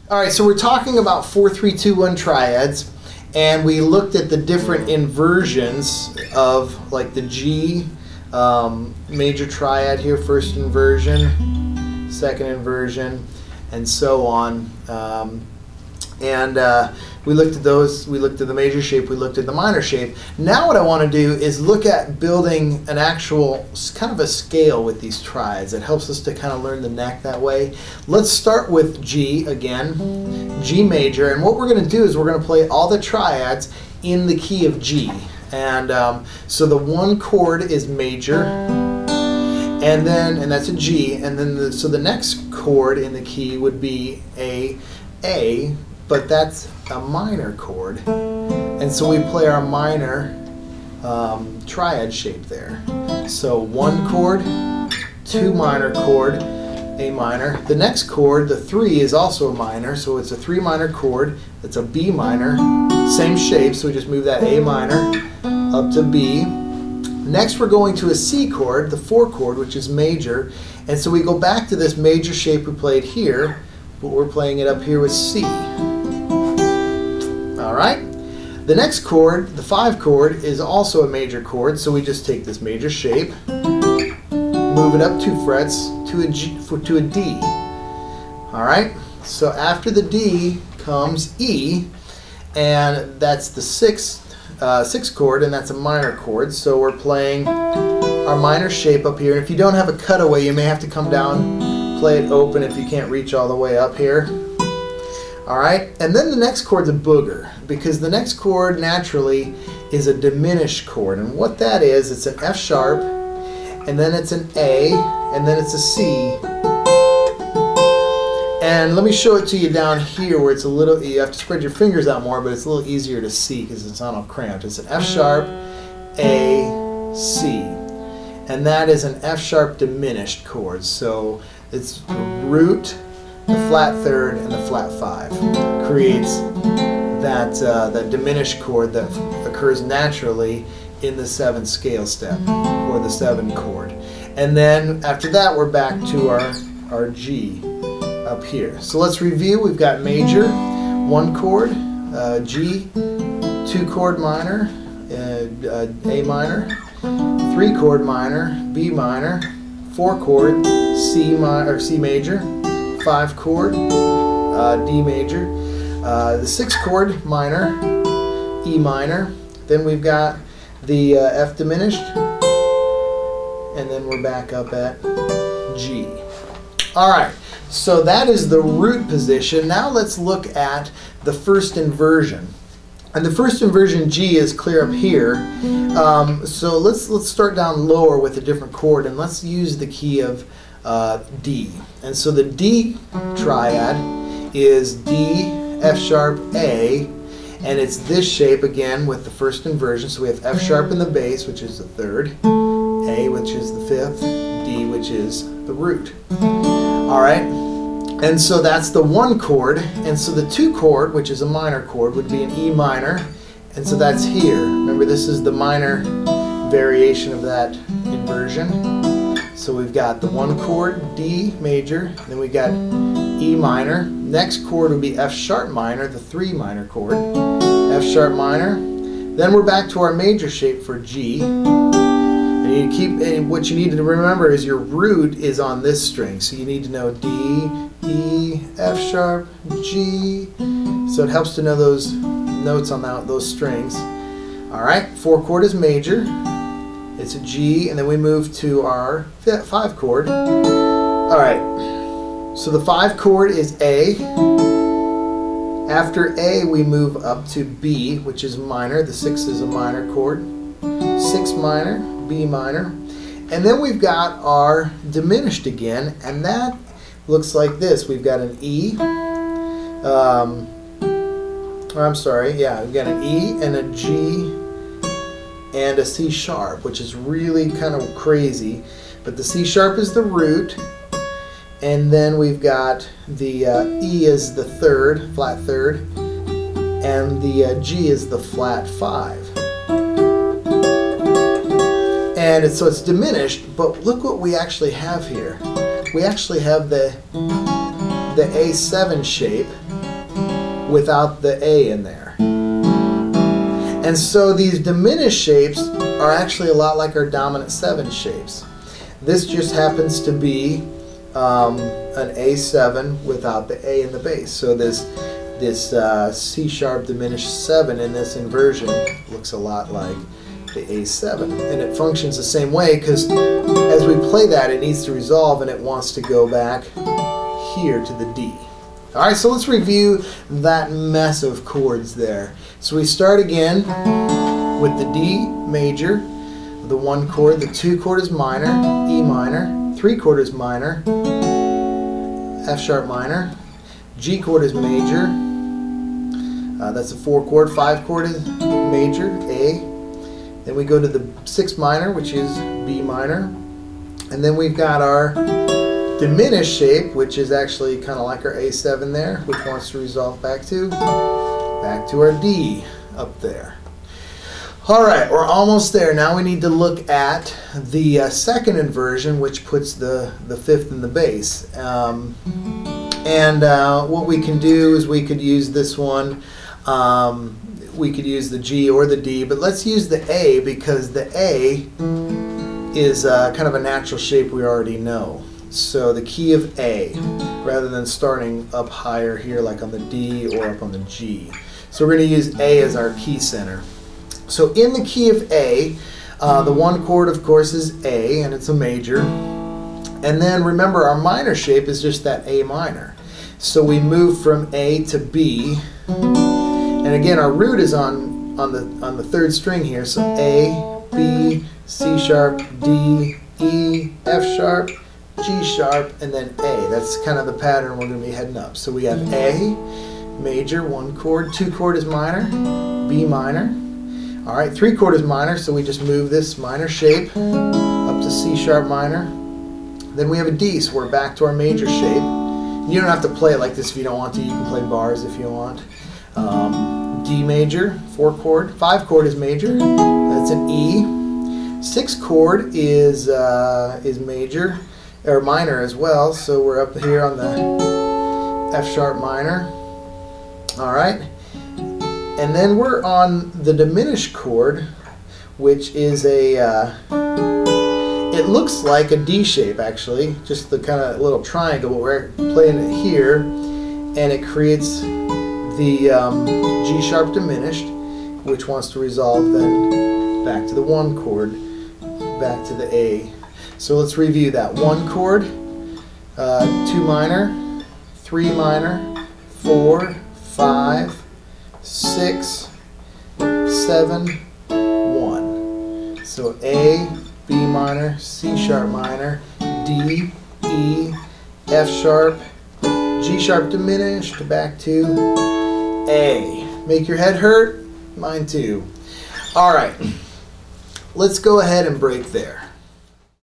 All right, so we're talking about 4-3-2-1 triads, and we looked at the different inversions of like the G major triad here, first inversion, second inversion, and so on. We looked at those, we looked at the major shape, we looked at the minor shape. Now what I want to do is look at building an actual kind of a scale with these triads. It helps us to kind of learn the neck that way. Let's start with G again, G major, and what we're going to do is we're going to play all the triads in the key of G. And so the one chord is major, and that's a G, and then so the next chord in the key would be A, but that's a minor chord, and so we play our minor triad shape there. So one chord, two minor chord, A minor. The next chord, the 3, is also a minor, so it's a 3 minor chord. It's a B minor, same shape, so we just move that A minor up to B. Next we're going to a C chord, the 4 chord, which is major, and so we go back to this major shape we played here, but we're playing it up here with C. Alright, the next chord, the 5 chord, is also a major chord, so we just take this major shape, move it up 2 frets to a D. Alright, so after the D comes E, and that's the 6th chord, and that's a minor chord, so we're playing our minor shape up here. And if you don't have a cutaway, you may have to come down, play it open if you can't reach all the way up here. Alright, and then the next chord's a booger, because the next chord naturally is a diminished chord, and what that is, it's an F sharp, and then it's an A, and then it's a C. And let me show it to you down here where it's a little, you have to spread your fingers out more, but it's a little easier to see because it's not all cramped. It's an F sharp, A, C. And that is an F sharp diminished chord. So it's the root, the flat 3rd, and the flat 5. Creates that diminished chord that occurs naturally in the 7th scale step, or the 7 chord. And then after that we're back to our G up here. So let's review. We've got major, 1 chord, G, 2 chord minor, A minor, 3 chord minor, B minor, 4 chord, C major, 5 chord, D major, the 6 chord minor, E minor, then we've got the F diminished, and then we're back up at G. Alright, so that is the root position. Now let's look at the first inversion. And the first inversion, G, is clear up here. So let's start down lower with a different chord, and let's use the key of D. And so the D triad is D, F sharp, A, and it's this shape again with the first inversion. So we have F sharp in the bass, which is the 3rd, A, which is the 5th, D, which is the root. Alright, and so that's the 1 chord, and so the 2 chord, which is a minor chord, would be an E minor, and so that's here. Remember, this is the minor variation of that inversion. So we've got the 1 chord, D major, then we got E minor. Next chord would be F sharp minor, the 3 minor chord, F sharp minor. Then we're back to our major shape for G. And what you need to remember is your root is on this string, so you need to know D, E, F sharp, G. So it helps to know those notes on those strings. Alright, 4 chord is major, it's a G, and then we move to our 5 chord. Alright, so the 5 chord is A. After A we move up to B, which is minor. The 6 is a minor chord. 6 minor, B minor, and then we've got our diminished again, and that looks like this. We've got an E, we've got an E and a G and a C sharp, which is really kind of crazy, but the C sharp is the root, and then we've got the E is the 3rd, flat 3rd, and the G is the flat 5. And so it's diminished, but look what we actually have here. We actually have the the A7 shape without the A in there. And so these diminished shapes are actually a lot like our dominant 7 shapes. This just happens to be an A7 without the A in the bass. So this C sharp diminished 7 in this inversion looks a lot like the A7, and it functions the same way because as we play that, it needs to resolve and it wants to go back here to the D. Alright, so let's review that mess of chords there. So we start again with the D major, the 1 chord, the 2 chord is minor, E minor, 3 chord is minor, F sharp minor, G chord is major, that's a 4 chord, 5 chord is major, A. Then we go to the 6 minor, which is B minor, and then we've got our diminished shape, which is actually kind of like our A7 there, which wants to resolve back to our D up there. Alright, we're almost there. Now we need to look at the second inversion, which puts the 5th in the bass. What we can do is we could use this one. We could use the G or the D, but let's use the A because the A is kind of a natural shape we already know. So the key of A, rather than starting up higher here like on the D or up on the G. So we're going to use A as our key center. So in the key of A, the 1 chord of course is A, and it's a major. And then remember our minor shape is just that A minor. So we move from A to B. And again, our root is on the 3rd string here, so A, B, C sharp, D, E, F sharp, G sharp, and then A. That's kind of the pattern we're going to be heading up. So we have A, major, 1 chord, 2 chord is minor, B minor. All right, 3 chord is minor, so we just move this minor shape up to C sharp minor. Then we have a D, so we're back to our major shape. You don't have to play it like this if you don't want to. You can play bars if you want. D major, 4 chord, 5 chord is major, that's an E. 6 chord is major, or minor as well, so we're up here on the F sharp minor. Alright, and then we're on the diminished chord, which is it looks like a D shape actually, just the kind of little triangle, but we're playing it here, and it creates the G sharp diminished, which wants to resolve then back to the 1 chord, back to the A. So let's review that. 1 chord, 2 minor, 3 minor, 4, 5, 6, 7, 1. So A, B minor, C sharp minor, D, E, F sharp, G sharp diminished, back to A. Make your head hurt? Mine too. Alright, let's go ahead and break there.